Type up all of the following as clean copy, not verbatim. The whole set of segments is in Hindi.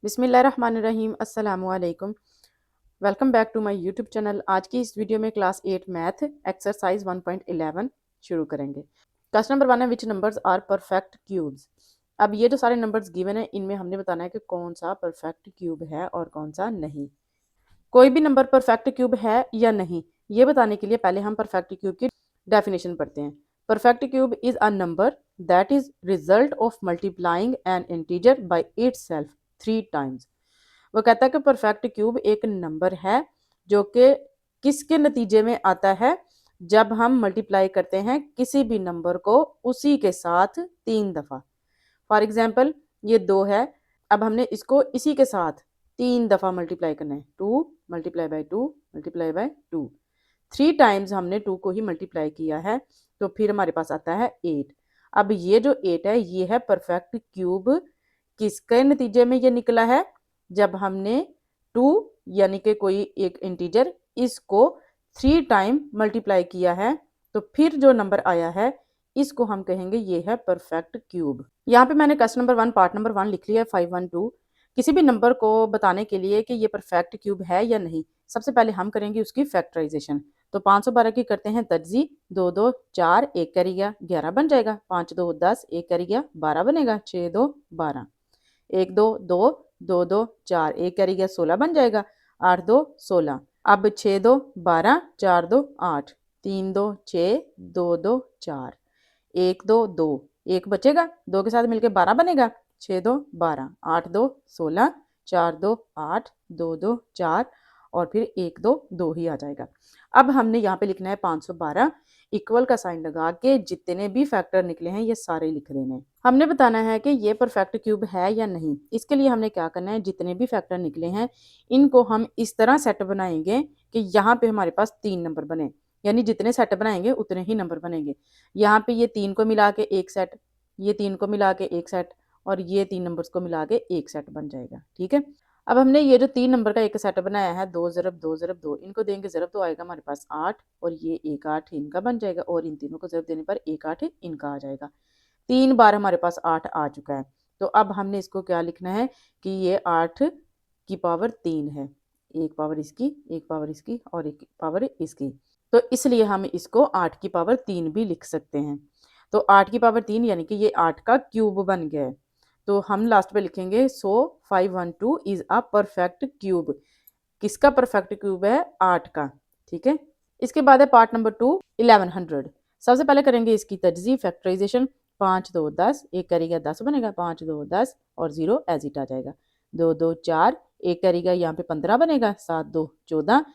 बिस्मिल्लाहिर्रहमानिर्रहीम अस्सलामुअलैकुम। Welcome back to my YouTube channel. आज की इस वीडियो में क्लास 8 मैथ एक्सरसाइज 1.11 शुरू करेंगे। क्वेश्चन नंबर 1 है विच नंबर्स आर परफेक्ट क्यूब्स। अब ये जो सारे नंबर्स गिवन है इनमें हमने बताना है कि कौन सा परफेक्ट क्यूब है और कौन सा नहीं। कोई भी नंबर परफेक्ट क्यूब है या नहीं ये बताने के लिए पहले हम परफेक्ट क्यूब की डेफिनेशन पढ़ते हैं। Perfect cube is a number that is result of multiplying N integer by itself 3 times. वो कहता है कि परफेक्ट क्यूब एक नंबर है जो कि किसके नतीजे में आता है, जब हम मल्टीप्लाई करते हैं किसी भी नंबर को उसी के साथ 3 दफ़ा। फॉर एग्जाम्पल ये 2 है, अब हमने इसको इसी के साथ 3 दफ़ा मल्टीप्लाई करना है। 2 multiply by 2 multiply by 2, 3 times हमने 2 को ही मल्टीप्लाई किया है तो फिर हमारे पास आता है 8। अब ये जो 8 है ये है परफेक्ट क्यूब किसके नतीजे में ये निकला है, जब हमने 2 यानी कि कोई एक इंटीजर इसको 3 टाइम मल्टीप्लाई किया है तो फिर जो नंबर आया है इसको हम कहेंगे ये है परफेक्ट क्यूब। यहाँ पे मैंने क्वेश्चन नंबर 1 पार्ट नंबर 1 लिख लिया है 512। किसी भी नंबर को बताने के लिए कि ये परफेक्ट क्यूब है या नहीं, सबसे पहले हम करेंगे उसकी फैक्टराइजेशन। तो 512 की करते हैं तर्जी, 2 2 4 1 करेगा 11 बन जाएगा, 5 2 10 1 करेगा 12 बनेगा, 6 2 12, 1 2 2 2 2 4 1 करेगा 16 बन जाएगा, 8 2 16। अब 6 2 12 4 2 8 3 2 6 2 2 4 1 2 2 1 बचेगा, 2 के साथ मिलके 12 बनेगा, 6 2 12 8 2 16 4 2 8 2 2 4 और फिर 1 2 2 ही आ जाएगा। अब हमने यहाँ पे लिखना है 512, इक्वल का साइन लगा के जितने भी फैक्टर निकले हैं ये सारे लिख देने हैं। हमने बताना है कि ये परफेक्ट क्यूब है या नहीं। इसके लिए हमने क्या करना है, जितने भी फैक्टर निकले हैं इनको हम इस तरह सेट बनाएंगे कि यहाँ पे हमारे पास 3 नंबर बने, यानी जितने सेट बनाएंगे उतने ही नंबर बनेंगे। यहाँ पे ये 3 को मिला के एक सेट, ये 3 को मिला के एक सेट और ये 3 नंबर्स को मिला के एक सेट बन जाएगा। ठीक है, अब हमने ये जो 3 नंबर का एक सेट बनाया है 2 ज़रब 2 ज़रब 2, इनको देंगे ज़रब तो आएगा हमारे पास 8 और ये 1 8 इनका बन जाएगा और इन तीनों को ज़रब देने पर 1 8 इनका आ जाएगा। 3 बार हमारे पास 8 आ चुका है। तो अब हमने इसको क्या लिखना है कि ये 8 की पावर 3 है, एक पावर इसकी, एक पावर इसकी और एक पावर इसकी। तो इसलिए हम इसको 8 की पावर 3 भी लिख सकते हैं। तो 8 की पावर 3 यानी कि ये 8 का क्यूब बन गया है। तो हम लास्ट पे लिखेंगे सो 512 इज अ परफेक्ट क्यूब। किसका परफेक्ट क्यूब है? 8 का। ठीक है, इसके बाद है पार्ट नंबर 2 1100। सबसे पहले करेंगे इसकी तजज़ी फैक्टराइजेशन। 5 2 10 1 करेगा 10 बनेगा, 5 2 10 और 0 एज इट आ जाएगा, 2 2 4 1 करेगा यहाँ पे 15 बनेगा, 7 2 14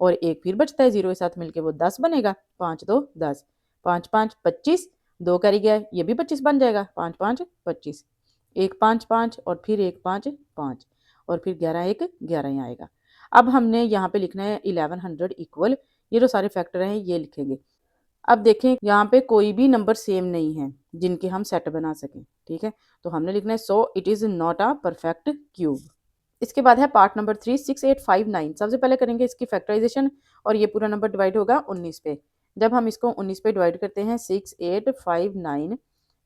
और एक फिर बचता है 0 के साथ मिलके वो 10 बनेगा, 5 2 10 5 5 25, 2 करेगा ये भी 25 बन जाएगा, 5 5 25, 1 5 5 और फिर 1 5 5 और फिर 11 1 11 ही आएगा। अब हमने यहाँ पे लिखना है 1100 इक्वल, ये जो सारे फैक्टर हैं ये लिखेंगे। अब देखें यहाँ पे कोई भी नंबर सेम नहीं है जिनके हम सेट बना सकें। ठीक है, तो हमने लिखना है so it is not a perfect cube. इसके बाद है पार्ट नंबर 3 6859। सबसे पहले करेंगे इसकी फैक्टराइजेशन और ये पूरा नंबर डिवाइड होगा 19 पे। जब हम इसको 19 पे डिवाइड करते हैं 6859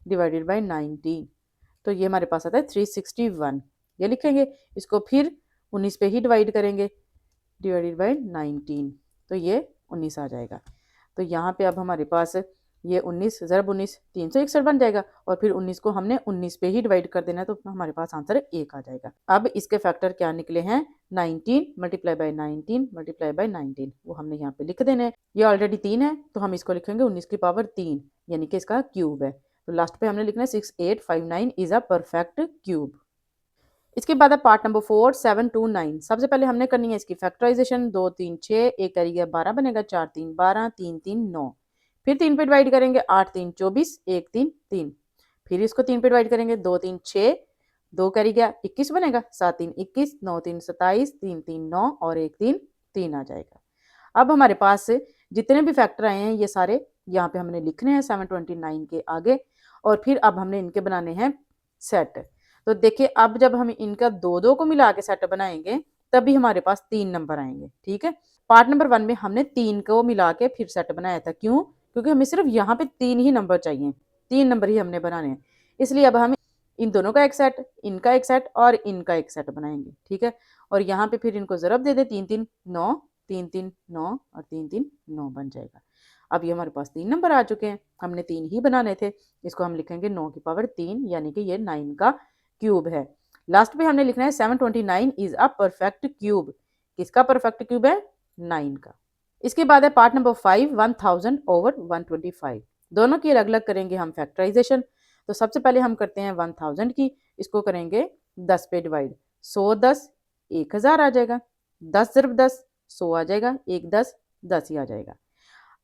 डिवाइडेड बाई 19 तो ये हमारे पास आता है 361। ये लिखेंगे, इसको फिर 19 पे ही डिवाइड करेंगे डिवाइडेड बाई 19 तो ये 19 आ जाएगा। तो यहाँ पे अब हमारे पास ये 19 ज़रब 19 361 बन जाएगा और फिर 19 को हमने 19 पे ही डिवाइड कर देना है तो हमारे पास आंसर 1 आ जाएगा। अब इसके फैक्टर क्या निकले हैं, 19 मल्टीप्लाई बाई 19 मल्टीप्लाई बाई 19, वो हमने यहाँ पे लिख देने हैं। ये ऑलरेडी 3 है तो हम इसको लिखेंगे 19 की पावर 3 यानी कि इसका क्यूब है। तो लास्ट पे हमने लिखना है 6859 इज अ परफेक्ट क्यूब। इसके बाद है पार्ट नंबर 4 729। सबसे पहले हमने करनी है इसकी फैक्टराइजेशन। 2 3 6 1 करेगा 12 बनेगा, 4 3 12 3 3 9, फिर 3 पे डिवाइड करेंगे 8 3 24 1 3 3, फिर इसको 3 पे डिवाइड करेंगे 2 3 6 2 करेगा 21 बनेगा, 7 3 21 9 3 27 3 3 9 और 1 3 3 आ जाएगा। अब हमारे पास जितने भी फैक्टर आए हैं ये सारे यहाँ पे हमने लिखने हैं 729 के आगे और फिर अब हमने इनके बनाने हैं सेट। तो देखिए अब जब हम इनका 2 2 को मिला के सेट बनाएंगे तभी हमारे पास 3 नंबर आएंगे। ठीक है, पार्ट नंबर 1 में हमने 3 को मिला के फिर सेट बनाया था। क्यों? क्योंकि हमें सिर्फ यहाँ पे 3 ही नंबर चाहिए, 3 नंबर ही हमने बनाने हैं। इसलिए अब हम इन दोनों का एक सेट, इनका एक सेट और इनका एक सेट बनाएंगे, ठीक है। और यहाँ पे फिर इनको ज़रब दे दे, 3 3 9, 3 3 9 और 3 3 9 बन जाएगा। अब ये हमारे पास 3 नंबर आ चुके हैं, हमने 3 ही बनाने थे। इसको हम लिखेंगे 9 की पावर 3, यानी कि ये 9 का क्यूब है। लास्ट पे हमने लिखना है 729 इज अ परफेक्ट क्यूब। किसका परफेक्ट क्यूब है? 9 का। इसके बाद है पार्ट नंबर 5, 1000 ओवर 125। दोनों की अलग अलग करेंगे हम फैक्टराइजेशन। तो सबसे पहले हम करते हैं 1000 की, इसको करेंगे 10 पे डिवाइड। 100 10 1000 आ जाएगा, 10 ज़रब 10 100 आ जाएगा, 1 10 10 ही आ जाएगा।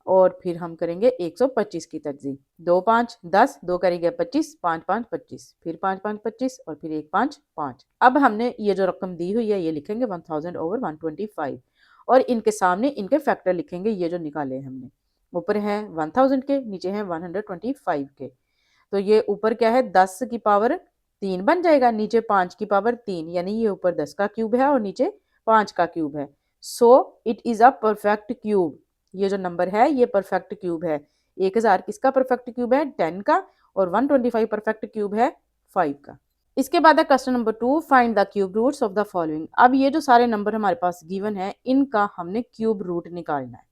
और फिर हम करेंगे 125 की तरजीह। 2 5 10, 2 करेंगे 25, 5 5 25, फिर 5 5 25 और फिर 1 5 5। अब हमने ये जो रकम दी हुई है ये लिखेंगे 1000 ओवर 125 और इनके सामने इनके फैक्टर लिखेंगे, ये जो निकाले हमने। ऊपर है 1000 के, नीचे है 125 के। तो ये ऊपर क्या है 10 की पावर 3 बन जाएगा, नीचे 5 की पावर 3, यानी ये ऊपर 10 का क्यूब है और नीचे 5 का क्यूब है। So it is a perfect cube. ये जो नंबर है ये परफेक्ट क्यूब है। 1000 किसका परफेक्ट क्यूब है? 10 का। और 125 परफेक्ट क्यूब है 5 का। इसके बाद है question number 2, find the cube roots of the following. अब ये जो सारे नंबर हमारे पास गिवन है इनका हमने क्यूब रूट निकालना है।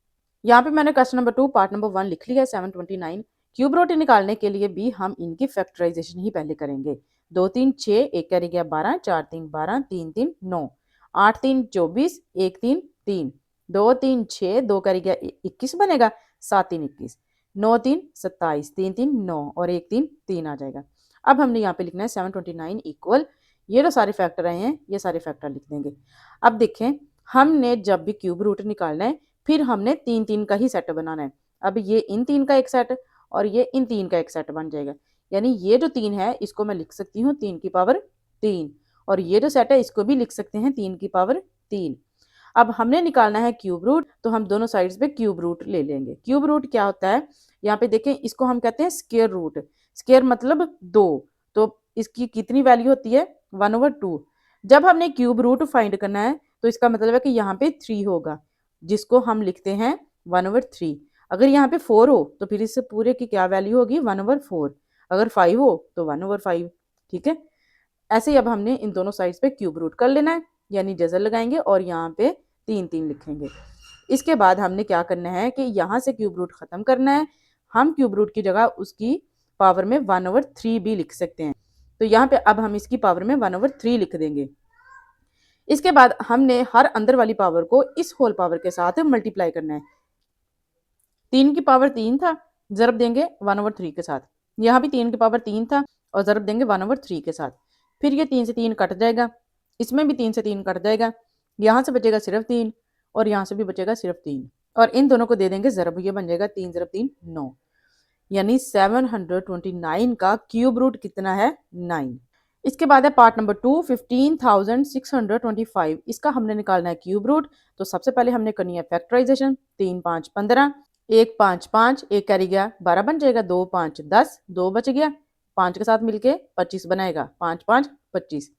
यहाँ पे मैंने क्वेश्चन नंबर 2 पार्ट नंबर 1 लिख लिया है 729। क्यूब रूट निकालने के लिए भी हम इनकी फैक्टराइजेशन ही पहले करेंगे। 2 3 6, 1 कैरी गया 12, 4 3 12, 3 3 9, 8 3 24, 1 3 3, 2 3 6, 2 कैरी गया 21 बनेगा, 7 3 21, 9 3 27, 3 3 9 और 1 3 3 आ जाएगा। अब हमने यहाँ पे लिखना है 729 इक्वल, ये जो सारे फैक्टर आए हैं ये सारे फैक्टर लिख देंगे। अब देखें, हमने जब भी क्यूब रूट निकालना है फिर हमने 3 3 का ही सेट बनाना है। अब ये इन 3 का एक सेट और ये इन 3 का एक सेट बन जाएगा, यानी ये जो 3 है इसको मैं लिख सकती हूँ 3 की पावर 3 और ये जो सेट है इसको भी लिख सकते हैं 3 की पावर 3। अब हमने निकालना है क्यूब रूट, तो हम दोनों साइड्स पे क्यूब रूट ले लेंगे। क्यूब रूट क्या होता है? यहाँ पे देखें, इसको हम कहते हैं स्क्वायर रूट। स्क्वायर मतलब 2, तो इसकी कितनी वैल्यू होती है? 1/2। जब हमने क्यूब रूट फाइंड करना है तो इसका मतलब है कि यहाँ पे 3 होगा, जिसको हम लिखते हैं 1/3। अगर यहाँ पे 4 हो तो फिर इससे पूरे की क्या वैल्यू होगी? 1/4। अगर 5 हो तो 1/5। ठीक है, ऐसे ही अब हमने इन दोनों साइड्स पे क्यूब रूट कर लेना है, यानी जजर लगाएंगे और यहाँ पे 3 3 लिखेंगे। इसके बाद हमने क्या करना है कि यहाँ से क्यूब रूट खत्म करना है। हम क्यूब रूट की जगह उसकी पावर में 1/3 भी लिख सकते हैं, तो यहाँ पे अब हम इसकी पावर में 1/3 लिख देंगे। इसके बाद हमने हर अंदर वाली पावर को इस होल पावर के साथ मल्टीप्लाई करना है। 3 की पावर 3 था, ज़रब देंगे 1/3 के साथ। यहाँ भी 3 की पावर 3 था और ज़रब देंगे 1/3 के साथ। फिर ये 3 से 3 कट जाएगा, इसमें भी 3 से 3 कट जाएगा, यहाँ से बचेगा सिर्फ 3 और यहाँ से भी बचेगा सिर्फ 3 और इन दोनों को दे देंगे ज़रब। ये बन जाएगा 3 ज़रब 3 9, यानी 729 का क्यूब रूट कितना है? 9। इसके बाद है पार्ट नंबर 2, 15,625। इसका हमने निकालना है क्यूब रूट। तो सबसे पहले हमने करनी है फैक्टराइजेशन। 3 5 15, 1 5 5, 1 कैरी गया 12 बन जाएगा, 2 5 10, 2 बच गया, 5 के साथ मिलके 25 बनाएगा, 5 5 25।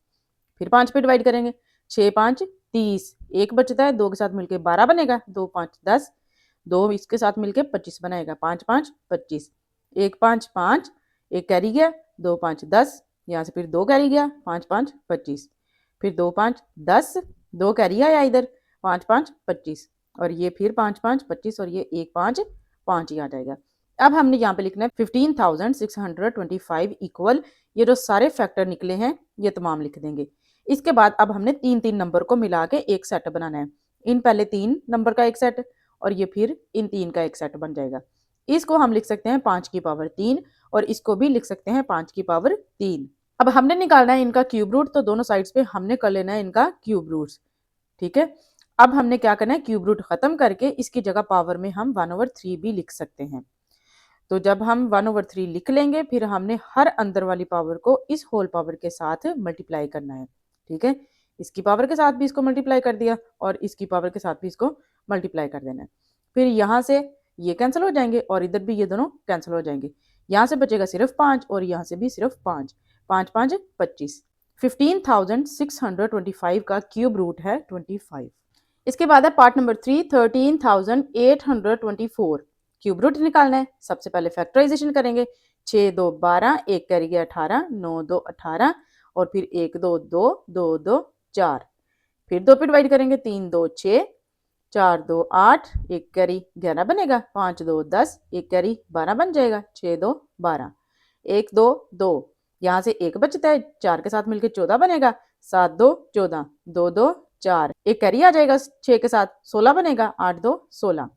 फिर 5 पे डिवाइड करेंगे, 6 5 30, 1 बचता है, 2 के साथ मिलके 12 बनेगा, 2 5 10, 2 इसके साथ मिलके 25 बनाएगा, 5 5 25, 1 5 5, 1 कैरी गया, 2 5 10, यहाँ से फिर 2 कैरी गया, 5 5 25, फिर 2 5 10, 2 कैरी आया इधर, 5 5 25 और ये फिर 5 5 25 और ये 1 5 5 ही आ जाएगा। अब हमने यहाँ पे लिखना है 15,625 इक्वल, ये जो सारे फैक्टर निकले हैं ये तमाम लिख देंगे। इसके बाद अब हमने 3 3 नंबर को मिला के एक सेट बनाना है। इन पहले 3 नंबर का एक सेट और ये फिर इन 3 का एक सेट बन जाएगा। इसको हम लिख सकते हैं 5 की पावर 3 और इसको भी लिख सकते हैं 5 की पावर 3। अब हमने निकालना है इनका क्यूब रूट, तो दोनों साइड्स पे हमने कर लेना है इनका क्यूब रूट्स। ठीक है, अब हमने क्या करना है, क्यूब रूट खत्म करके इसकी जगह पावर में हम 1/3 भी लिख सकते हैं। तो जब हम 1/3 लिख लेंगे फिर हमने हर अंदर वाली पावर को इस होल पावर के साथ मल्टीप्लाई करना है। ठीक है, इसकी पावर के साथ भी इसको मल्टीप्लाई कर दिया और इसकी पावर के साथ भी इसको मल्टीप्लाई कर देना है। फिर यहाँ से ये कैंसिल हो जाएंगे और इधर भी ये दोनों कैंसिल हो जाएंगे, यहाँ से बचेगा सिर्फ 5 और यहाँ से भी सिर्फ 5, 5 5 25। 15,625 का क्यूब रूट है 25। इसके बाद है पार्ट नंबर 3, 13,824। क्यूब रूट निकालना है। सबसे पहले फैक्टराइजेशन करेंगे। 6 2 12, एक कैरी गया 18, 9 2 18 और फिर 1 2 2, 2 2 4। फिर 2 पे डिवाइड करेंगे, 3 2 6, 4 2 8, एक कैरी 11 बनेगा, 5 2 10, एक कैरी 12 बन जाएगा, 6 2 12, 1 2 2, यहाँ से एक बचता है, 4 के साथ मिलकर 14 बनेगा, 7 2 14, 2 2 4, एक कैरी आ जाएगा 6 के साथ, 16 बनेगा, 8 2 16,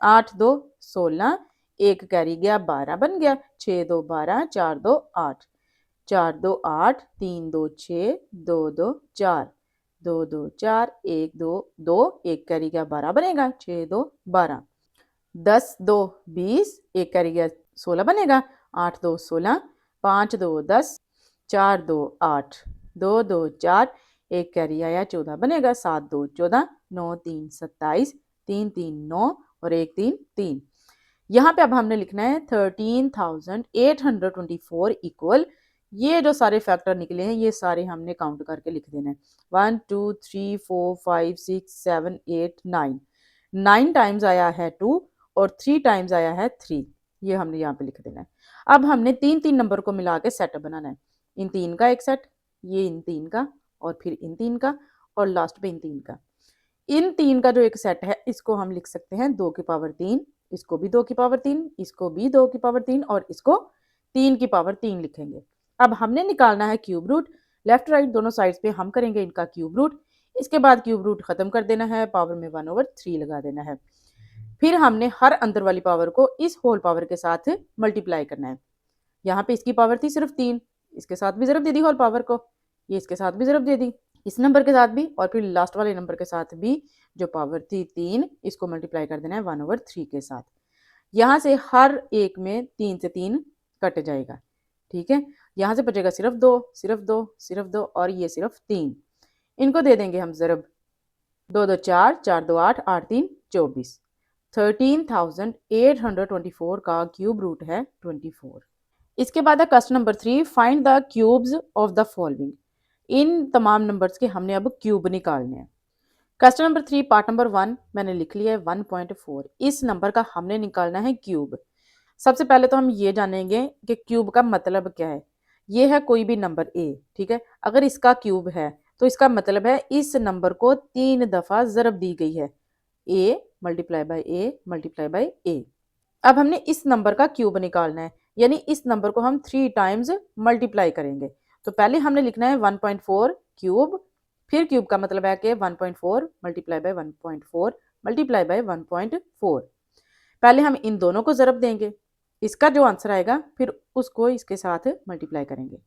8 2 16, एक कैरी गया 12 बन गया, 6 2 12, 4 2 8, 4 2 8, 3 2 6, 2 2 4, 2 2 4, 1 2 2, एक कैरी गया 12 बनेगा, 6 2 12, 10 2 20, एक कैरी गया 16 बनेगा, 8 2 16, 5 2 10, 4 2 8, 2 2 4, एक कैरी आया 14 बनेगा, 7 2 14, 9 3 27, 3 3 9 और 1 3 3। यहाँ पे अब हमने लिखना है 13,824 इक्वल, ये जो सारे फैक्टर निकले हैं ये सारे हमने काउंट करके लिख देना है। 1 2 3 4 5 6 7 8 9, 9 टाइम्स आया है 2 और 3 टाइम्स आया है 3, ये हमने यहाँ पे लिख देना है। अब हमने 3 3 नंबर को मिला के सेट बनाना है, इन 3 का एक सेट, ये इन 3 का और फिर इन 3 का और लास्ट पे इन 3 का। इन 3 का जो एक सेट है इसको हम लिख सकते हैं 2 की पावर 3, इसको भी 2 की पावर 3, इसको भी 2 की पावर 3 और इसको 3 की पावर 3 लिखेंगे। अब हमने निकालना है क्यूब रूट, लेफ्ट राइट दोनों साइड्स पे हम करेंगे इनका क्यूब रूट, इसके बाद क्यूब रूट खत्म कर देना है, पावर में 1/3 लगा देना है। फिर हमने हर अंदर वाली पावर को इस होल पावर के साथ मल्टीप्लाई करना है। यहाँ पे इसकी पावर थी सिर्फ 3, इसके साथ भी ज़रब दे दी होल पावर को, ये इसके साथ भी ज़रब दे दी, इस नंबर के साथ भी और फिर लास्ट वाले नंबर के साथ भी जो पावर थी 3, इसको मल्टीप्लाई कर देना है 1/3 के साथ। यहाँ से हर एक में 3 से 3 कट जाएगा, ठीक है। यहाँ से बचेगा सिर्फ 2 सिर्फ 2 सिर्फ 2 और ये सिर्फ 3, इनको दे देंगे हम ज़रब, 2 2 4, 4 2 8, 8 3 24, 13,824 का क्यूब रूट है 24। इसके बाद है question number 3, find the cubes of the following. इन तमाम नंबर्स के हमने अब क्यूब निकालने हैं। क्वेश्चन नंबर 3 पार्ट नंबर 1 मैंने लिख लिया है 1.4, इस नंबर का हमने निकालना है क्यूब। सबसे पहले तो हम ये जानेंगे कि क्यूब का मतलब क्या है। ये है कोई भी नंबर ए, ठीक है, अगर इसका क्यूब है तो इसका मतलब है इस नंबर को 3 दफ़ा ज़रब दी गई है, a multiply by a multiply by a. अब हमने इस नंबर का क्यूब निकालना है, यानी इस नंबर को हम 3 टाइम्स मल्टीप्लाई करेंगे। तो पहले हमने लिखना है 1.4 क्यूब, फिर क्यूब का मतलब है कि 1.4 मल्टीप्लाई बाय 1.4 मल्टीप्लाई बाय 1.4। पहले हम इन दोनों को ज़रब देंगे, इसका जो आंसर आएगा फिर उसको इसके साथ मल्टीप्लाई करेंगे।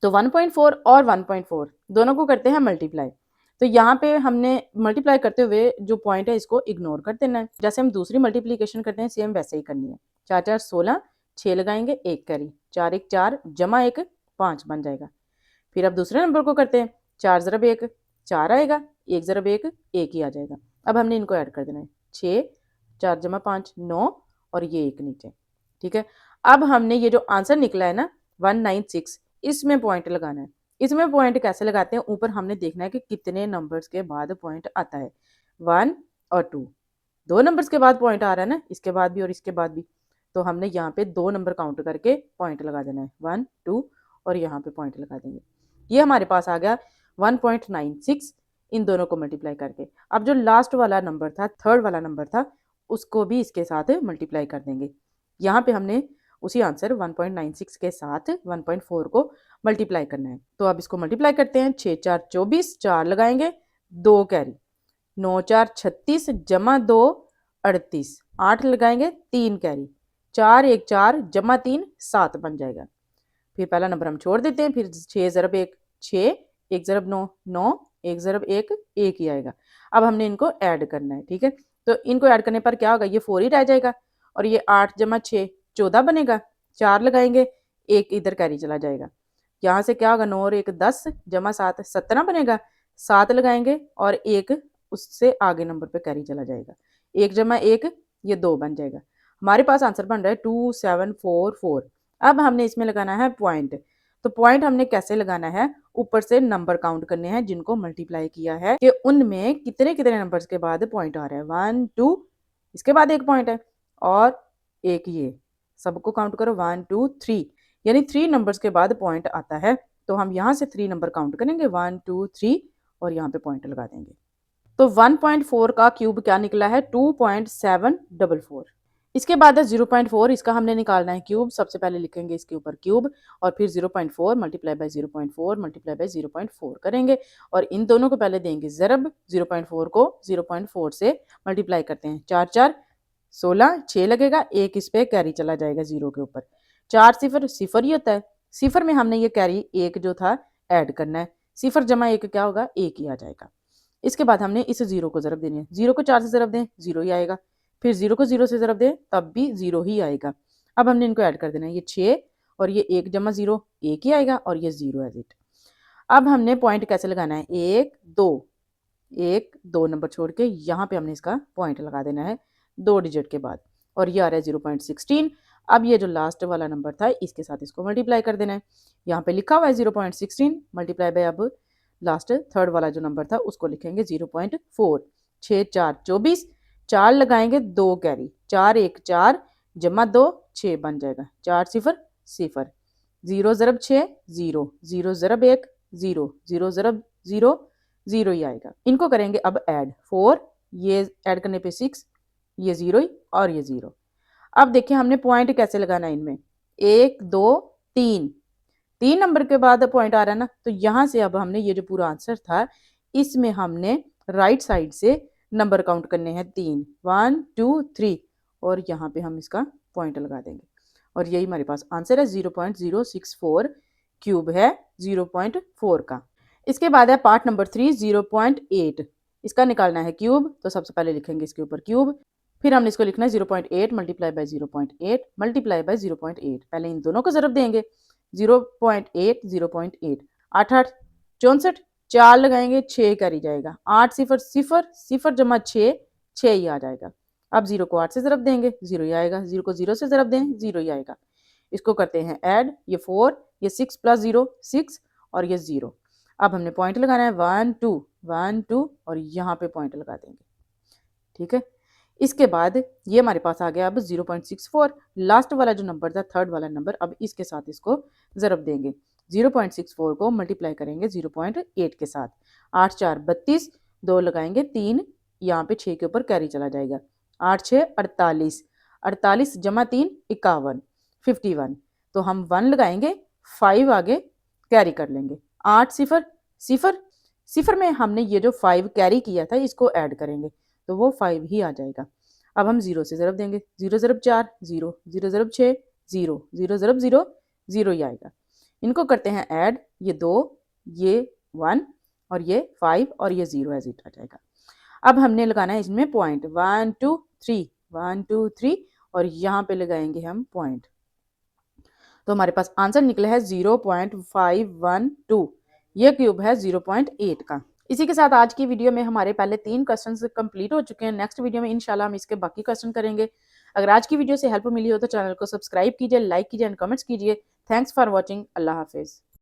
तो 1.4 और 1.4 दोनों को करते हैं मल्टीप्लाई। तो यहाँ पे हमने मल्टीप्लाई करते हुए जो पॉइंट है इसको इग्नोर कर देना है, जैसे हम दूसरी मल्टीप्लिकेशन करते हैं सेम वैसे ही करनी है। 4 4 16, 6 लगाएंगे, एक कैरी, 4 1 4 जमा 1 5 बन जाएगा। फिर अब दूसरे नंबर को करते हैं, 4 ज़रब 1 4 आएगा, 1 ज़रब 1 1 ही आ जाएगा। अब हमने इनको ऐड कर देना है, 6 4 जमा 5 9 और ये 1 नीचे, ठीक है। अब हमने ये जो आंसर निकला है ना 196, इसमें पॉइंट लगाना है। इसमें पॉइंट कैसे लगाते हैं, ऊपर हमने देखना है कि कितने नंबर्स के बाद पॉइंट आता है, 1 और 2, 2 नंबर्स के बाद पॉइंट आ रहा है ना, इसके बाद भी और इसके बाद भी। तो हमने यहाँ पे 2 नंबर काउंट करके पॉइंट लगा देना है, 1 2 और यहाँ पे पॉइंट लगा देंगे। ये हमारे पास आ गया 1.96 इन दोनों को मल्टीप्लाई करके। अब जो लास्ट वाला नंबर था, थर्ड वाला नंबर था, उसको भी इसके साथ मल्टीप्लाई कर देंगे। यहाँ पे हमने उसी आंसर 1.96 के साथ 1.4 को मल्टीप्लाई करना है। तो अब इसको मल्टीप्लाई करते हैं, 6 4 24, 4 लगाएंगे, 2 कैरी, 9 4 36 जमा 2 38, 8 लगाएंगे, 3 कैरी, 4 1 4 जमा 3 7 बन जाएगा। फिर पहला नंबर हम छोड़ देते हैं, फिर 6 ज़रब 1 6, 1 ज़रब 9 9, 1 ज़रब 1 1 ही आएगा। अब हमने इनको ऐड करना है, ठीक है। तो इनको ऐड करने पर क्या होगा, ये 4 ही रह जाएगा और ये 8 जमा 6 14 बनेगा, 4 लगाएंगे, 1 इधर कैरी चला जाएगा। यहाँ से क्या होगा, 9 और 1 10 जमा 7 17 बनेगा, 7 लगाएंगे और 1 उससे आगे नंबर पे कैरी चला जाएगा, 1 जमा 1 ये 2 बन जाएगा। हमारे पास आंसर बन रहा है 2744। अब हमने इसमें लगाना है पॉइंट। तो पॉइंट हमने कैसे लगाना है, ऊपर से नंबर काउंट करने हैं जिनको मल्टीप्लाई किया है कि उनमें कितने कितने नंबर्स के बाद पॉइंट आ रहा है। 1 2 इसके बाद एक पॉइंट है और एक ये सबको काउंट करो 1 2 3, यानी 3 नंबर्स के बाद पॉइंट आता है, तो हम यहाँ से 3 नंबर काउंट करेंगे 1 2 3 और यहाँ पे पॉइंट लगा देंगे। तो 1.4 का क्यूब क्या निकला है 2.744। इसके बाद है 0.4, इसका हमने निकालना है क्यूब। सबसे पहले लिखेंगे इसके ऊपर क्यूब और फिर 0.4 मल्टीप्लाई बाय 0.4 मल्टीप्लाई बाय 0.4 करेंगे और इन दोनों को पहले देंगे ज़रब। 0.4 को 0.4 से मल्टीप्लाई करते हैं, 4 4 16, 6 लगेगा, एक इस पे कैरी चला जाएगा 0 के ऊपर। 4 सिफर सिफर ही होता है, सिफर में हमने ये कैरी 1 जो था ऐड करना है, सिफर जमा 1 क्या होगा 1 ही आ जाएगा। इसके बाद हमने इस 0 को ज़रब देनी है, 0 को 4 से ज़रब दें 0 ही आएगा, फिर 0 को 0 से ज़रब दें तब भी 0 ही आएगा। अब हमने इनको ऐड कर देना है, ये 6 और ये 1 जमा 0 1 ही आएगा और ये 0 एज इट। अब हमने पॉइंट कैसे लगाना है, 1 2 नंबर छोड़ के यहाँ पे हमने इसका पॉइंट लगा देना है 2 डिजिट के बाद और ये आ रहा है 0.16। अब ये जो लास्ट वाला नंबर था इसके साथ इसको मल्टीप्लाई कर देना है। यहाँ पे लिखा हुआ है 0.16 मल्टीप्लाई बाय, अब लास्ट थर्ड वाला जो नंबर था उसको लिखेंगे 0.4। 6 4 24, 4 लगाएंगे 2 कैरी, 4 1 4 जमा 2 6 बन जाएगा, 4 सिफर सिफर, 0 ज़रब 6 0, 0 ज़रब 1 0, 0 ज़रब 0 0 ही आएगा। इनको करेंगे अब ऐड, 4 ये ऐड करने पे 6, ये 0 ही और ये 0। अब देखिए हमने पॉइंट कैसे लगाना है इनमें, 1 2 3 नंबर के बाद पॉइंट आ रहा है ना, तो यहाँ से अब हमने ये जो पूरा आंसर था इसमें हमने राइट साइड से नंबर काउंट करने हैं 3, 1 2 3 और यहाँ पे हम इसका पॉइंट लगा देंगे और यही हमारे पास आंसर है 0.064 क्यूब है 0.4 का। इसके बाद है पार्ट नंबर 3 0.8, इसका निकालना है क्यूब। तो सबसे पहले लिखेंगे इसके ऊपर क्यूब, फिर हमने इसको लिखना है 0.8 मल्टीप्लाई बाय 0.8 मल्टीप्लाई बाय 0.8। पहले इन दोनों को ज़रब देंगे, 0.8 0.8, 8 8 64, 4 लगाएंगे 6 कैरी जाएगा, 8 सिफर सिफर सिफर जमा 6 6 ही आ जाएगा। अब 0 को 8 से ज़रब देंगे 0 ही आएगा, 0 को 0 से ज़रब दें 0 ही आएगा। इसको करते हैं ऐड, ये 4 ये 6 प्लस 0 6 और ये 0। अब हमने पॉइंट लगाना है 1 2 और यहाँ पे पॉइंट लगा देंगे, ठीक है। इसके बाद ये हमारे पास आ गया अब 0.64, लास्ट वाला जो नंबर था थर्ड वाला नंबर, अब इसके साथ इसको ज़रब देंगे। 0.64 को मल्टीप्लाई करेंगे 0.8 के साथ, 8 4 32, 2 लगाएंगे 3, यहाँ पे 6 के ऊपर कैरी चला जाएगा, 8 6 48, 48 जमा 3 51 51, तो हम 1 लगाएंगे 5 आगे कैरी कर लेंगे, 8 सिफर सिफर सिफर में हमने ये जो 5 कैरी किया था इसको ऐड करेंगे तो वो 5 ही आ जाएगा। अब हम 0 से ज़रब देंगे, 0 ज़रब 4 0, 0 ज़रब 6 0, 0 ज़रब 0 0 ही आएगा। इनको करते हैं ऐड, ये 2 ये 1 और ये 5 और ये 0 एज इट आ जाएगा। अब हमने लगाना है इसमें पॉइंट 1 2 3 1 2 3 और यहाँ पे लगाएंगे हम पॉइंट, तो हमारे पास आंसर निकला है 0.512, ये क्यूब है 0.8 का। इसी के साथ आज की वीडियो में हमारे पहले 3 क्वेश्चंस कंप्लीट हो चुके हैं। नेक्स्ट वीडियो में इंशाल्लाह हम इसके बाकी क्वेश्चन करेंगे। अगर आज की वीडियो से हेल्प मिली हो तो चैनल को सब्सक्राइब कीजिए, लाइक कीजिए एंड कमेंट्स कीजिए। Thanks for watching. अल्लाह हाफिज़।